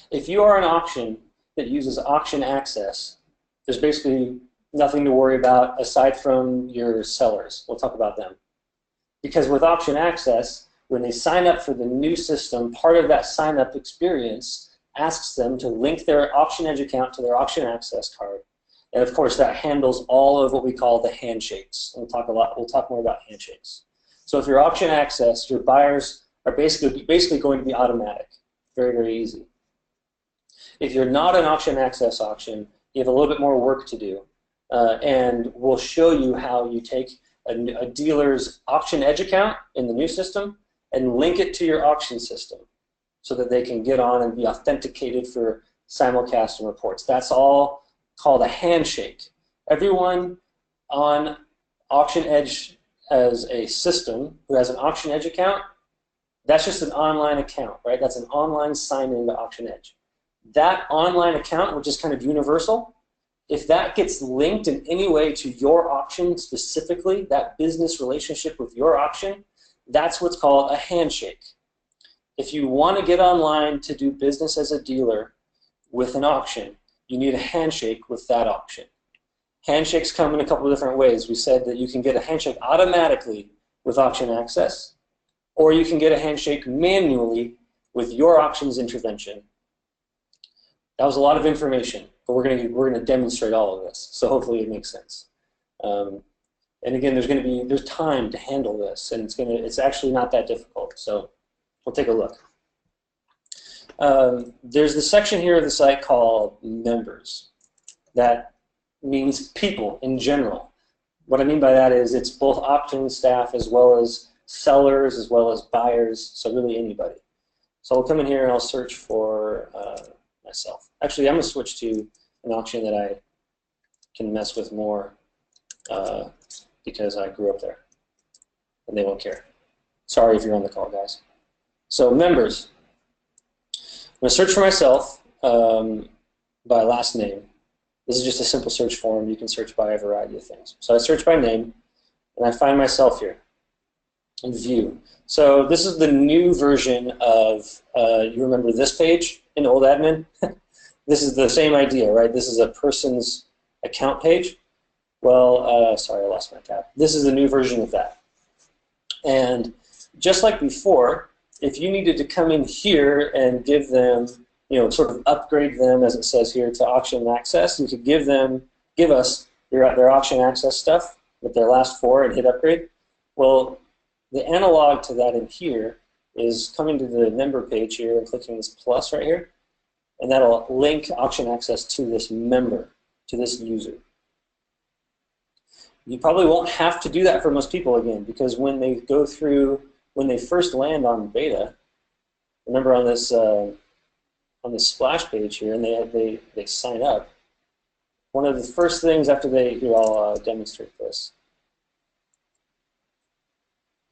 If you are an auction that uses auction access, there's basically nothing to worry about aside from your sellers. We'll talk about them. Because with auction access, when they sign up for the new system, part of that sign-up experience asks them to link their Auction Edge account to their auction access card. And of course, that handles all of what we call the handshakes. And we'll talk more about handshakes. So if you're auction access, your buyers are basically going to be automatic. Very, very easy. If you're not an auction access auction, you have a little bit more work to do. And we'll show you how you take a dealer's Auction Edge account in the new system and link it to your auction system so that they can get on and be authenticated for simulcast and reports. That's all called a handshake. Everyone on Auction Edge as a system who has an Auction Edge account, that's just an online account, right? That's an online sign-in to Auction Edge. That online account, which is kind of universal, if that gets linked in any way to your auction specifically, that business relationship with your auction, that's what's called a handshake. If you want to get online to do business as a dealer with an auction, you need a handshake with that auction. Handshakes come in a couple of different ways. We said that you can get a handshake automatically with Auction Access, or you can get a handshake manually with your auction's intervention. That was a lot of information, but we're going to demonstrate all of this, so hopefully it makes sense. And again, there's time to handle this, and it's actually not that difficult. So we'll take a look. There's the section here of the site called Members. That means people in general. What I mean by that is it's both auction staff as well as sellers as well as buyers, so really anybody. So I'll come in here and I'll search for myself. Actually, I'm going to switch to an auction that I can mess with more because I grew up there and they won't care. Sorry if you're on the call, guys. So members. I'm going to search for myself by last name. This is just a simple search form. You can search by a variety of things. So I search by name, and I find myself here in view. So this is the new version of, you remember this page in Old Admin? This is the same idea, right? This is a person's account page. Well, sorry, I lost my tab. This is the new version of that. And just like before, if you needed to come in here and give them, sort of upgrade them, as it says here, to Auction Access, you could give us their Auction Access stuff with their last 4 and hit upgrade. Well, the analog to that in here is coming to the member page here and clicking this plus right here, and that'll link Auction Access to this member, to this user. You probably won't have to do that for most people again, because when they go through, when they first land on beta, remember on this splash page here, and they sign up, one of the first things after here, I'll demonstrate this.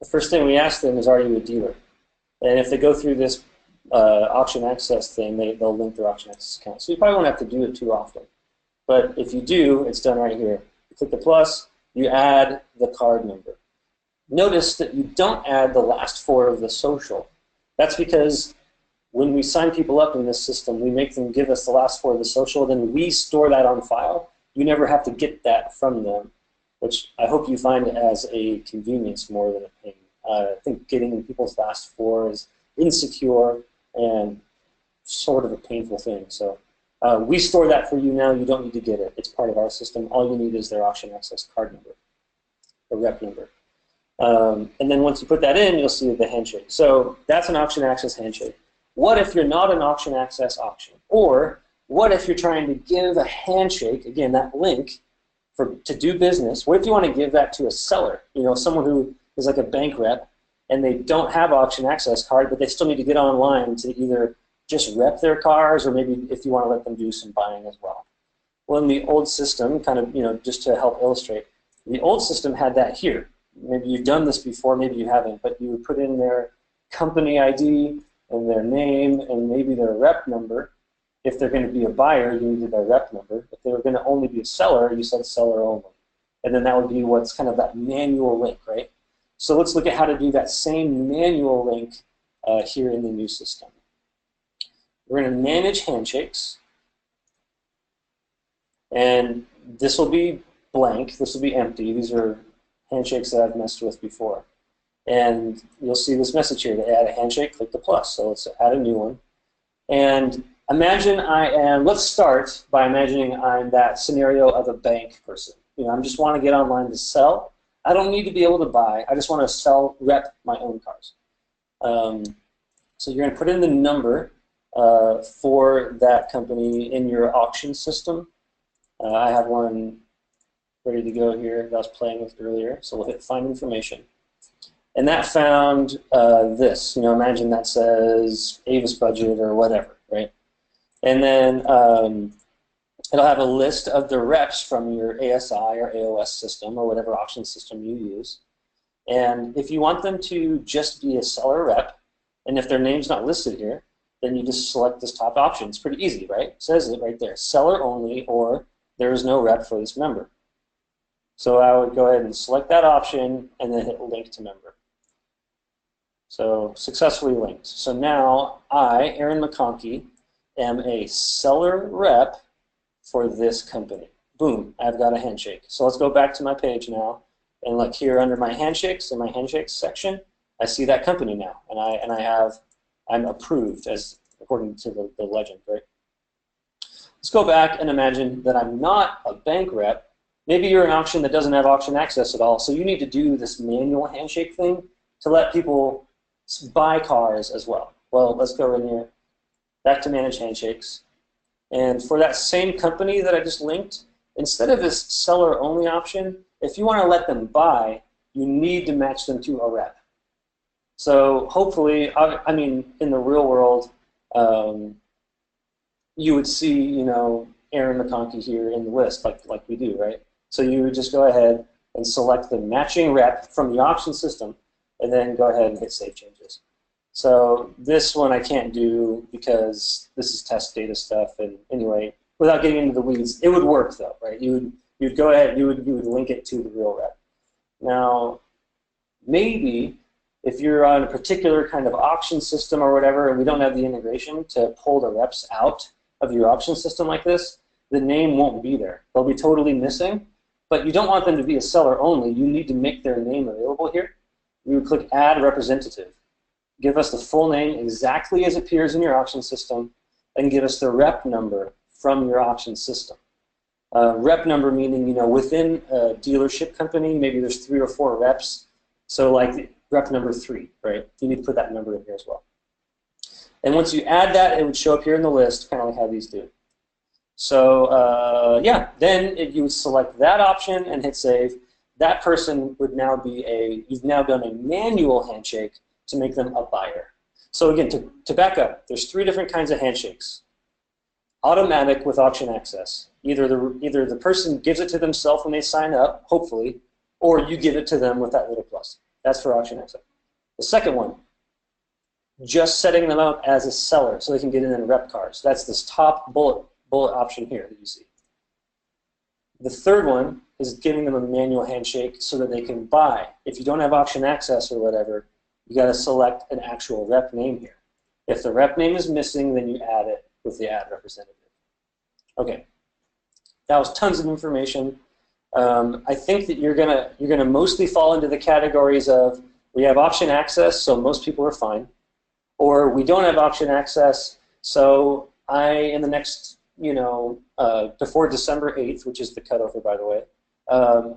The first thing we ask them is, are you a dealer? And if they go through this Auction Access thing, they'll link their Auction Access account. So you probably won't have to do it too often. But if you do, it's done right here. You click the plus, you add the card number. Notice that you don't add the last 4 of the social. That's because when we sign people up in this system, we make them give us the last 4 of the social, then we store that on file. You never have to get that from them, which I hope you find as a convenience more than a pain. I think getting people's last 4 is insecure and sort of a painful thing. So we store that for you now. You don't need to get it. It's part of our system. All you need is their Auction Access card number, the rep number. And then once you put that in, you'll see the handshake. So that's an Auction Access handshake. What if you're not an Auction Access auction? Or what if you're trying to give a handshake, again, that link, to do business? What if you want to give that to a seller? Someone who is like a bank rep, and they don't have Auction Access card, but they still need to get online to either just rep their cars, or maybe if you want to let them do some buying as well. Well, in the old system, kind of, just to help illustrate, the old system had that here. Maybe you've done this before, maybe you haven't, but you would put in their company ID and their name and maybe their rep number. If they're going to be a buyer, you needed their rep number. If they were going to only be a seller, you said seller only. And then that would be what's kind of that manual link, right? So let's look at how to do that same manual link here in the new system. We're going to manage handshakes. And this will be blank. This will be empty. These are handshakes that I've messed with before. And you'll see this message here. To add a handshake, click the plus. So let's add a new one. And imagine let's start by imagining I'm that scenario of a bank person. I just want to get online to sell. I don't need to be able to buy. I just want to rep my own cars. So you're going to put in the number for that company in your auction system. I have one ready to go here that I was playing with earlier. So we'll hit Find Information. And that found this. Imagine that says Avis budget or whatever, right? And then it'll have a list of the reps from your ASI or AOS system or whatever auction system you use. And if you want them to just be a seller rep, and if their name's not listed here, then you just select this top option. It's pretty easy, right? It says it right there, seller only, or there is no rep for this member. So I would go ahead and select that option and then hit link to member. So successfully linked. So now I, Aaron McConkey, am a seller rep for this company. Boom, I've got a handshake. So let's go back to my page now and look here under my handshakes, in my handshakes section, I see that company now, and I'm approved as according to the legend, right? Let's go back and imagine that I'm not a bank rep. Maybe you're an auction that doesn't have auction access at all, so you need to do this manual handshake thing to let people buy cars as well. Well, let's go in here, back to manage handshakes. And for that same company that I just linked, instead of this seller only option, if you want to let them buy, you need to match them to a rep. So hopefully, I mean, in the real world, you would see, Aaron McConkey here in the list, like we do, right? So you would just go ahead and select the matching rep from the auction system, and then go ahead and hit Save Changes. So this one I can't do because this is test data stuff, and anyway, without getting into the weeds, it would work though, right? You'd go ahead, you would link it to the real rep. Now, maybe if you're on a particular kind of auction system or whatever, and we don't have the integration to pull the reps out of your auction system like this, the name won't be there. They'll be totally missing, but you don't want them to be a seller only. You need to make their name available here. You would click Add Representative. Give us the full name exactly as it appears in your auction system, and give us the rep number from your auction system. Rep number meaning, within a dealership company, maybe there's 3 or 4 reps. So like rep number 3, right? You need to put that number in here as well. And once you add that, it would show up here in the list, kind of like how these do. So yeah, then you would select that option and hit save. That person would now be you've now done a manual handshake to make them a buyer. So again, to back up, there's 3 different kinds of handshakes. Automatic with auction access. Either the person gives it to themselves when they sign up, hopefully, or you give it to them with that little plus. That's for auction access. The second one, just setting them up as a seller so they can get in and rep cars. That's this top bullet option here that you see. The third one is giving them a manual handshake so that they can buy. If you don't have auction access or whatever, you got to select an actual rep name here. If the rep name is missing, then you add it with the add representative. Okay, that was tons of information. I think that you're gonna mostly fall into the categories of we have auction access, so most people are fine, or we don't have auction access, so in the next, before December 8th, which is the cutover, by the way,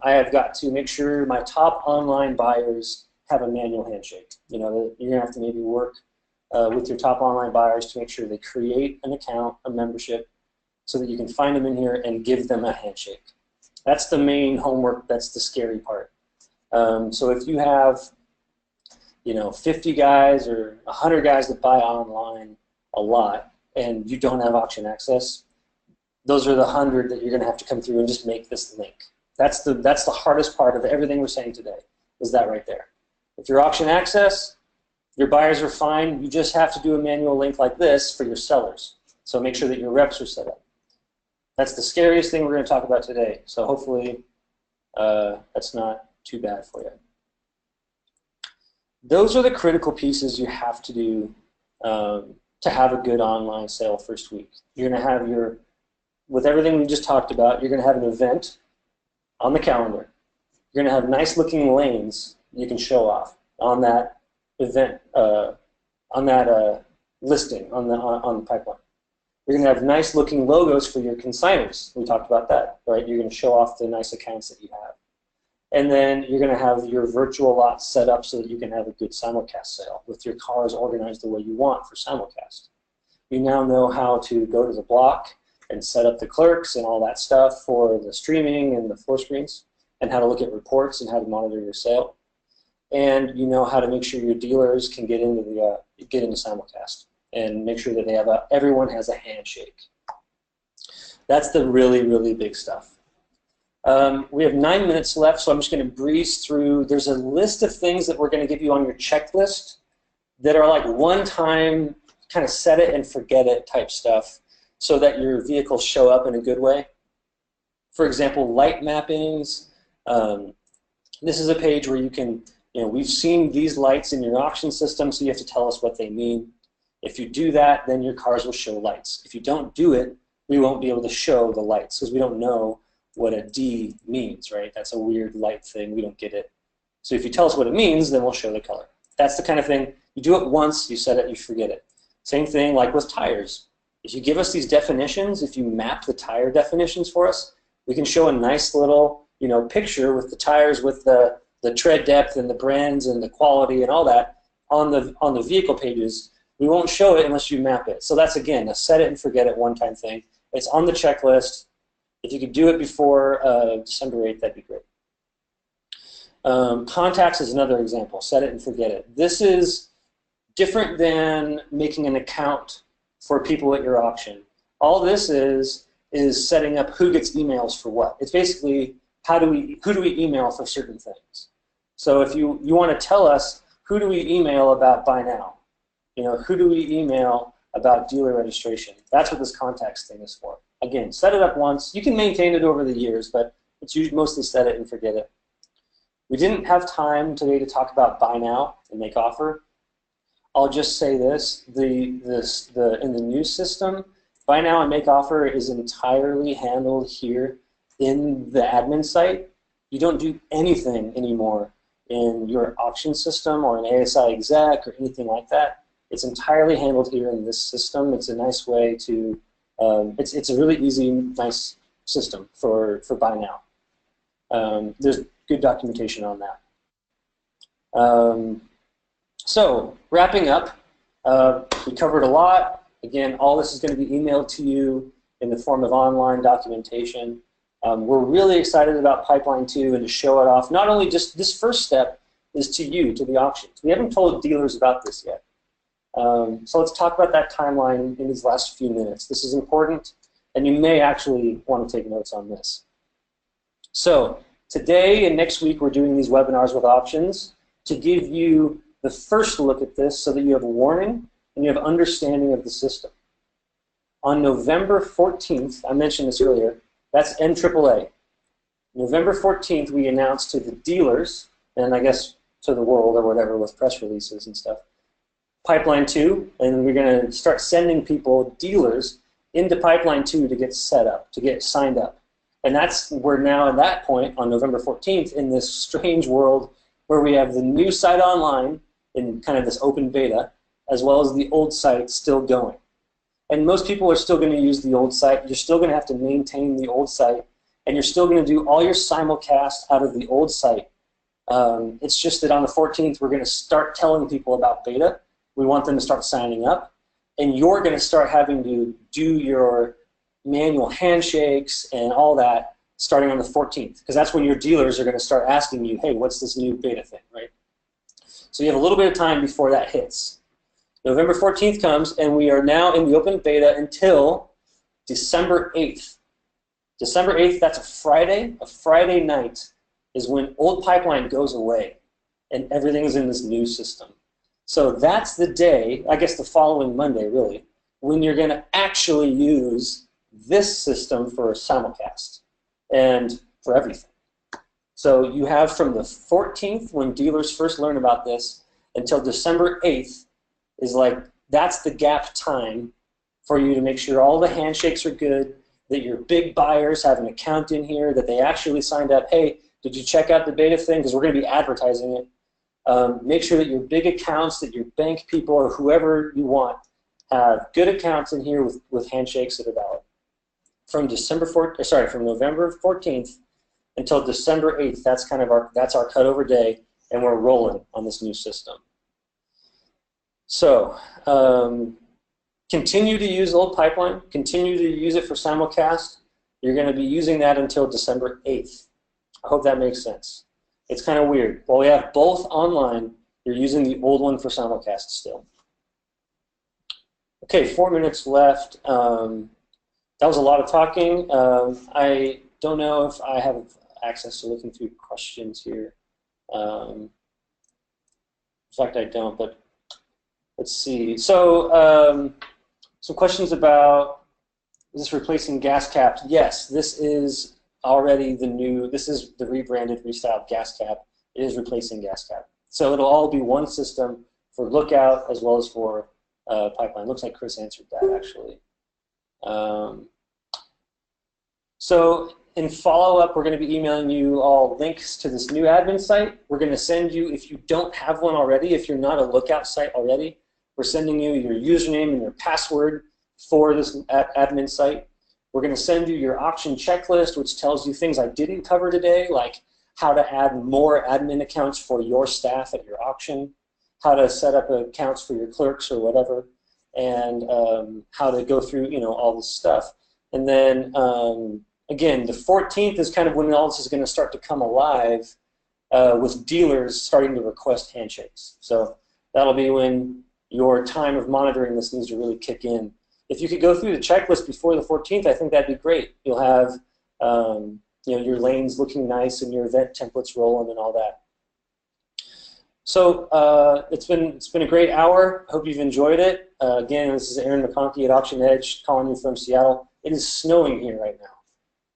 I have got to make sure my top online buyers have a manual handshake. You're gonna have to maybe work with your top online buyers to make sure they create an account, a membership, so that you can find them in here and give them a handshake. That's the main homework. That's the scary part. So if you have, 50 guys or 100 guys that buy online a lot, and you don't have auction access, those are the 100 that you're going to have to come through and just make this link. That's the hardest part of everything we're saying today, is that right there. If you're auction access, your buyers are fine. You just have to do a manual link like this for your sellers. So make sure that your reps are set up. That's the scariest thing we're going to talk about today. So hopefully that's not too bad for you. Those are the critical pieces you have to do to have a good online sale first week. You're going to have with everything we just talked about, you're going to have an event on the calendar. You're going to have nice looking lanes you can show off on that event, on that listing, on the pipeline. You're going to have nice looking logos for your consigners. We talked about that, right? You're going to show off the nice accounts that you have. And then you're going to have your virtual lot set up so that you can have a good simulcast sale with your cars organized the way you want for simulcast. You now know how to go to the block and set up the clerks and all that stuff for the streaming and the floor screens, and how to look at reports and how to monitor your sale. And you know how to make sure your dealers can get into simulcast and make sure that they have everyone has a handshake. That's the really, really big stuff. We have 9 minutes left, so I'm just going to breeze through. There's a list of things that we're going to give you on your checklist that are like one-time kind of set it and forget it type stuff so that your vehicles show up in a good way. For example, light mappings. This is a page where you can, we've seen these lights in your auction system, so you have to tell us what they mean. If you do that, then your cars will show lights. If you don't do it, we won't be able to show the lights because we don't know what a D means, right? That's a weird light thing. We don't get it. So if you tell us what it means, then we'll show the color. That's the kind of thing. You do it once, you set it, you forget it. Same thing like with tires. If you give us these definitions, if you map the tire definitions for us, we can show a nice little picture with the tires with the tread depth and the brands and the quality and all that on the vehicle pages. We won't show it unless you map it. So that's, again, a set it and forget it one-time thing. It's on the checklist. If you could do it before December 8th, that'd be great. Contacts is another example. Set it and forget it. This is different than making an account for people at your auction. All this is setting up who gets emails for what. It's basically who do we email for certain things. So if you want to tell us who do we email about buy now, who do we email about dealer registration. That's what this contacts thing is for. Again, set it up once. You can maintain it over the years, but it's usually mostly set it and forget it. We didn't have time today to talk about buy now and make offer. I'll just say this: in the new system, buy now and make offer is entirely handled here in the admin site. You don't do anything anymore in your auction system or an ASI exec or anything like that. It's entirely handled here in this system. It's a nice way to, it's a really easy, nice system for buy now. There's good documentation on that. So wrapping up, we covered a lot. Again, all this is going to be emailed to you in the form of online documentation. We're really excited about Pipeline 2 and to show it off. Not only just this first step is to you, to the auctions. We haven't told dealers about this yet. So let's talk about that timeline in these last few minutes. This is important, and you may actually want to take notes on this. So today and next week we're doing these webinars with auctions to give you the first look at this so that you have a warning and you have understanding of the system. On November 14th, I mentioned this earlier, that's NAAA. November 14th we announced to the dealers, and I guess to the world or whatever with press releases and stuff, Pipeline 2, and we're going to start sending people, dealers, into Pipeline 2 to get set up, to get signed up. And we're now at that point on November 14th in this strange world where we have the new site online in kind of this open beta, as well as the old site still going. And most people are still going to use the old site. You're still going to have to maintain the old site, and you're still going to do all your simulcast out of the old site. It's just that on the 14th, we're going to start telling people about beta. We want them to start signing up, and you're going to start having to do your manual handshakes and all that starting on the 14th, because that's when your dealers are going to start asking you, hey, what's this new beta thing, right? So you have a little bit of time before that hits. November 14th comes, and we are now in the open beta until December 8th. December 8th, that's a Friday night is when old Pipeline goes away, and everything is in this new system. So that's the day, I guess the following Monday really, when you're going to actually use this system for a simulcast and for everything. So you have from the 14th, when dealers first learn about this, until December 8th, is like, that's the gap time for you to make sure all the handshakes are good, that your big buyers have an account in here, that they actually signed up. Hey, did you check out the beta thing? Because we're going to be advertising it. Make sure that your big accounts, that your bank people or whoever you want have good accounts in here with handshakes that are valid. From November 14th until December 8th, that's kind of our cutover day, and we're rolling on this new system. So Continue to use old pipeline. Continue to use it for simulcast. You're going to be using that until December 8th. I hope that makes sense. It's kind of weird. While we have both online, you're using the old one for simulcast still. Okay, 4 minutes left. That was a lot of talking. I don't know if I have access to looking through questions here. In fact, I don't, but let's see. So some questions about, is this replacing gas caps? Yes, this is already this is the rebranded, restyled gas cap. It is replacing gas cap. So it'll all be one system for Lookout as well as for pipeline. Looks like Chris answered that, actually. So in follow-up, we're going to be emailing you all links to this new admin site. We're going to send you, if you don't have one already, if you're not a Lookout site already, we're sending you your username and your password for this admin site. We're going to send you your auction checklist, which tells you things I didn't cover today, like how to add more admin accounts for your staff at your auction, how to set up accounts for your clerks or whatever, and how to go through, all this stuff. And then, again, the 14th is kind of when all this is going to start to come alive with dealers starting to request handshakes. So that'll be when your time of monitoring this needs to really kick in. If you could go through the checklist before the 14th, I think that'd be great. You'll have your lanes looking nice and your event templates rolling and all that. So it's been a great hour. Hope you've enjoyed it. Again, this is Aaron McConkey at Auction Edge calling you from Seattle. It is snowing here right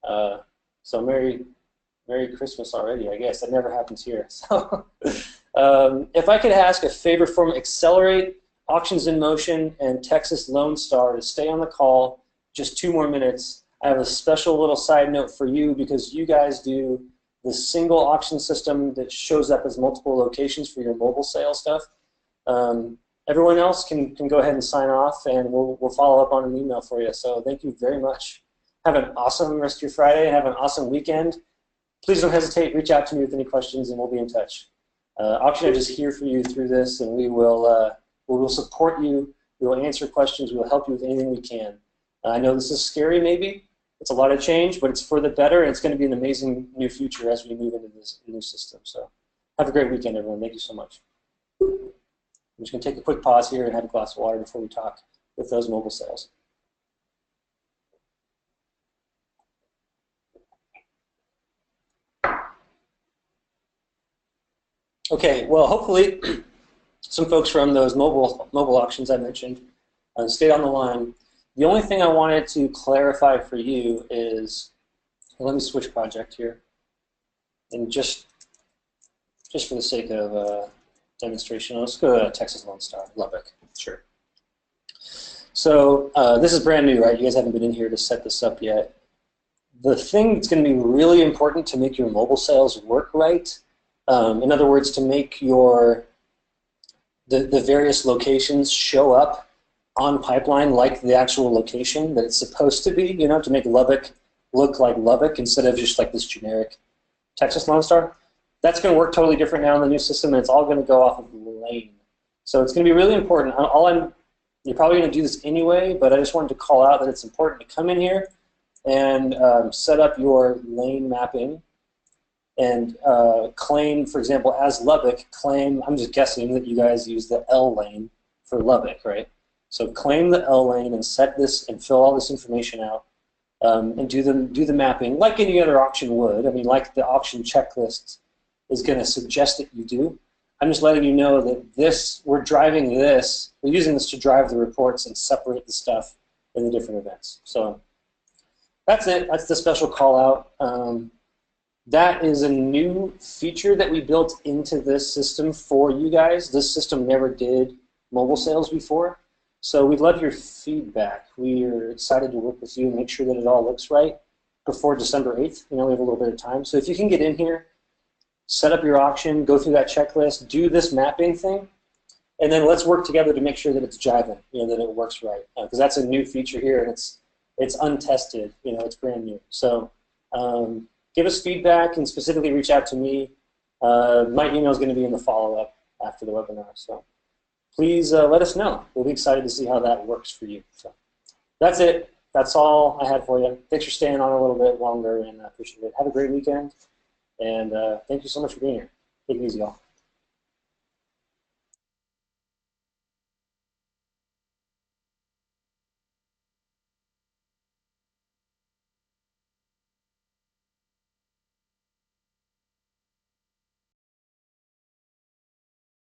now. So Merry Christmas already, I guess. That never happens here. So if I could ask a favor from Accelerate, Auctions in Motion, and Texas Lone Star to stay on the call just 2 more minutes. I have a special little side note for you because you guys do the single auction system that shows up as multiple locations for your mobile sale stuff. Everyone else can go ahead and sign off, and we'll follow up on an email for you. So thank you very much. Have an awesome rest of your Friday and have an awesome weekend. Please don't hesitate. Reach out to me with any questions, and we'll be in touch. Auction Edge is here for you through this, and we will support you. We will answer questions. We will help you with anything we can. I know this is scary, maybe. It's a lot of change, but it's for the better, and it's going to be an amazing new future as we move into this new system. So have a great weekend, everyone. Thank you so much. I'm just going to take a quick pause here and have a glass of water before we talk with those mobile sales. Okay, well, hopefully some folks from those mobile auctions I mentioned stayed on the line. The only thing I wanted to clarify for you is, let me switch project here, and just for the sake of demonstration, let's go to Texas Lone Star, Lubbock, sure. So this is brand new, right? You guys haven't been in here to set this up yet. The thing that's going to be really important to make your mobile sales work right, in other words, to make the various locations show up on pipeline like the actual location that it's supposed to be, to make Lubbock look like Lubbock instead of just like this generic Texas Lone Star. That's going to work totally different now in the new system, and it's all going to go off of lane. So it's going to be really important. You're probably going to do this anyway, but I just wanted to call out that it's important to come in here and set up your lane mapping and claim, for example, as Lubbock, I'm just guessing that you guys use the L lane for Lubbock, right? So claim the L lane and set this and fill all this information out and do the mapping like any other auction would. I mean, like the auction checklist is going to suggest that you do. I'm just letting you know that we're using this to drive the reports and separate the stuff in the different events. So that's it. That's the special call out. That is a new feature that we built into this system for you guys. This system never did mobile sales before. So we'd love your feedback. We are excited to work with you and make sure that it all looks right before December 8th. We have a little bit of time. So if you can get in here, set up your auction, go through that checklist, do this mapping thing, and then let's work together to make sure that it's jiving, that it works right. Because that's a new feature here, and it's untested. It's brand new. So give us feedback and specifically reach out to me. My email is going to be in the follow-up after the webinar. So please let us know. We'll be excited to see how that works for you. So that's it. That's all I had for you. Thanks for staying on a little bit longer, and I appreciate it. Have a great weekend, and thank you so much for being here. Take it easy, y'all.